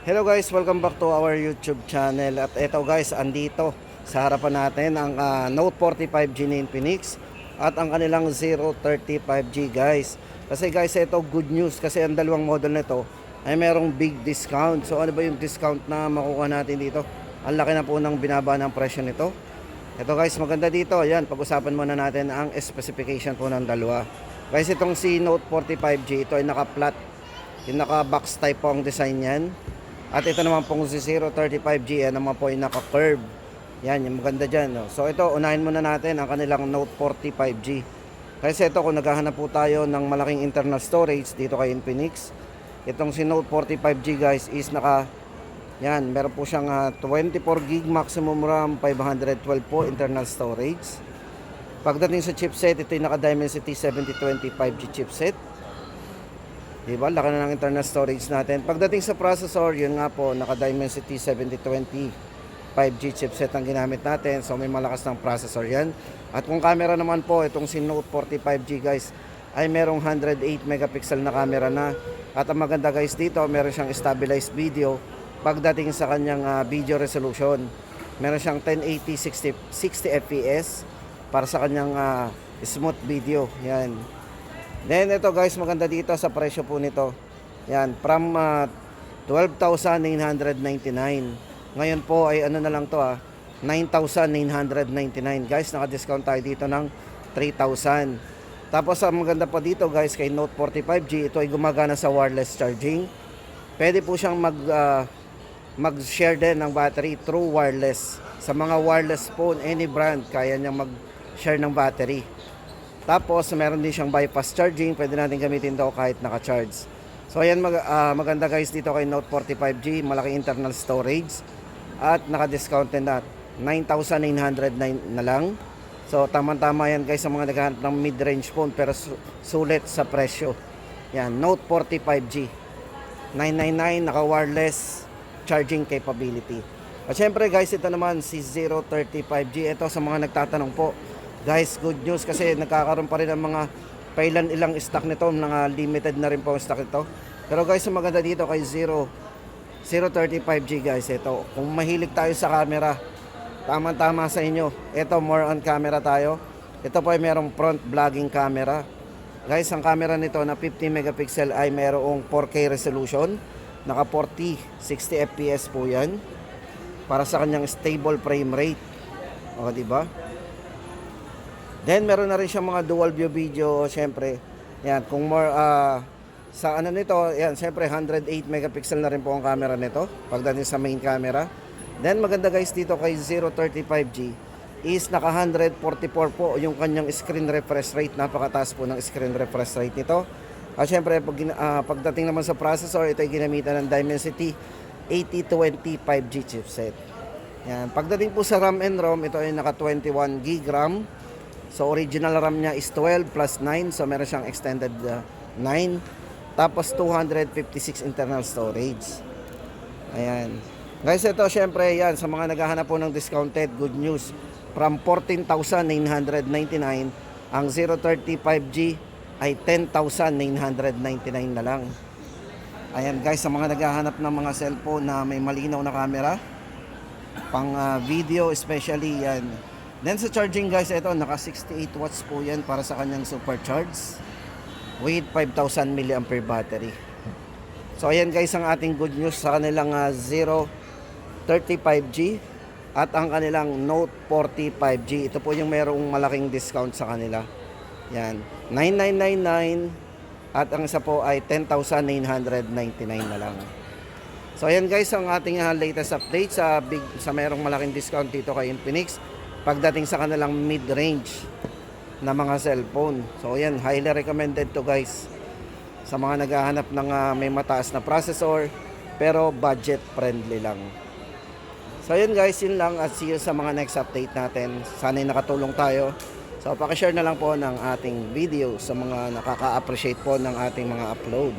Hello guys, welcome back to our YouTube channel. At eto guys, andito sa harapan natin ang Note 45G ni Infinix at ang kanilang 035G guys. Kasi guys, ito good news kasi ang dalawang model nito ay merong big discount. So ano ba yung discount na makukuha natin dito? Ang laki na po ng binaba ng presyo nito. Ito guys, maganda dito. Ayan, pag-usapan muna natin ang specification po ng dalawa. Guys, itong si Note 45G, ito ay naka-flat. Yung naka-box type po ang design yan. At ito naman pong si 035G, yan naman po ay naka-curve. Yan, yung maganda dyan. No? So ito, unahin muna natin ang kanilang Note 45G. Kasi ito, kung naghahanap po tayo ng malaking internal storage dito kay Infinix, itong si Note 45G guys is yan, meron po siyang 24GB maximum RAM, 512 po internal storage. Pagdating sa chipset, ito yung naka-Dimensity 7020 5G chipset. Diba? Laki na ng internal storage natin. Pagdating sa processor, yun nga po, naka-Dimensity 7020 5G chipset ang ginamit natin. So may malakas ng processor yan. At kung camera naman po, itong si Note 45G guys, ay merong 108 megapixel na camera na. At ang maganda guys dito, meron siyang stabilized video. Pagdating sa kanyang video resolution, meron siyang 1080 60 fps para sa kanyang smooth video. Yan. Then ito guys, maganda dito sa presyo po nito. Yan, from 12,999. Ngayon po ay ano na lang to 9,999 guys. Naka-discount tayo dito ng 3,000. Tapos ang maganda pa dito guys kay Note 45G, ito ay gumagana sa wireless charging. Pwede po siyang mag-share din ng battery through wireless. Sa mga wireless phone, any brand, kaya niyang mag-share ng battery. Tapos meron din siyang bypass charging, pwede natin gamitin daw kahit naka-charge. So ayan, maganda guys dito kay Note 45G, malaking internal storage at naka-discount din na 9,909 na lang. So tama-tama yan guys sa mga naghahanap ng mid-range phone pero sulit sa presyo. Yan, Note 45G 999, naka-wireless charging capability. At syempre guys, ito naman si 035G. Ito sa mga nagtatanong po guys, good news kasi nagkakaroon pa rin ng mga ilang stock nito, mga limited na rin po ang stock nito. Pero guys, ang maganda dito kay 035G guys, ito, kung mahilig tayo sa camera, tama-tama sa inyo. Ito, more on camera tayo. Ito po ay merong front vlogging camera. Guys, ang camera nito na 50 megapixel ay merong 4K resolution. Naka 40, 60 fps po yan. Para sa kanyang stable frame rate. O, diba? Then meron na rin siyang mga dual view video, syempre. Yan, kung more sa ano nito, yan, syempre 108 megapixel na rin po ang camera nito pagdating sa main camera. Then maganda guys dito kay 035G is naka 144 po yung kanyang screen refresh rate. Napakataas po ng screen refresh rate nito. At syempre pagdating naman sa processor, ito ay ginamitan ng Dimensity 8020 5G chipset. Yan, pagdating po sa RAM and ROM, ito ay naka 21GB RAM. So original RAM niya is 12 plus 9. So meron siyang extended 9. Tapos 256 internal storage. Ayan. Guys, ito syempre yan. Sa mga naghahanap po ng discounted, good news. From 14,999, ang 035G ay 10,999 na lang. Ayan guys, sa mga naghahanap ng mga cellphone na may malinaw na camera, pang video especially yan. Then sa charging guys, ito naka 68 watts po yan para sa kanyang supercharge with 5,000 mAh battery. So ayan guys ang ating good news sa kanilang 035G at ang kanilang Note 45G. Ito po yung merong malaking discount sa kanila. Yan, 9,999 at ang isa po ay 10,999 na lang. So ayan guys ang ating latest update sa merong malaking discount dito kay Infinix pagdating sa kanilang mid-range na mga cellphone. So ayan, highly recommended to guys sa mga naghahanap ng may mataas na processor pero budget friendly lang. So ayan guys, yun lang at see you sa mga next update natin. Sana'y nakatulong tayo So, pakishare na lang po ng ating video sa mga nakaka-appreciate po ng ating mga upload.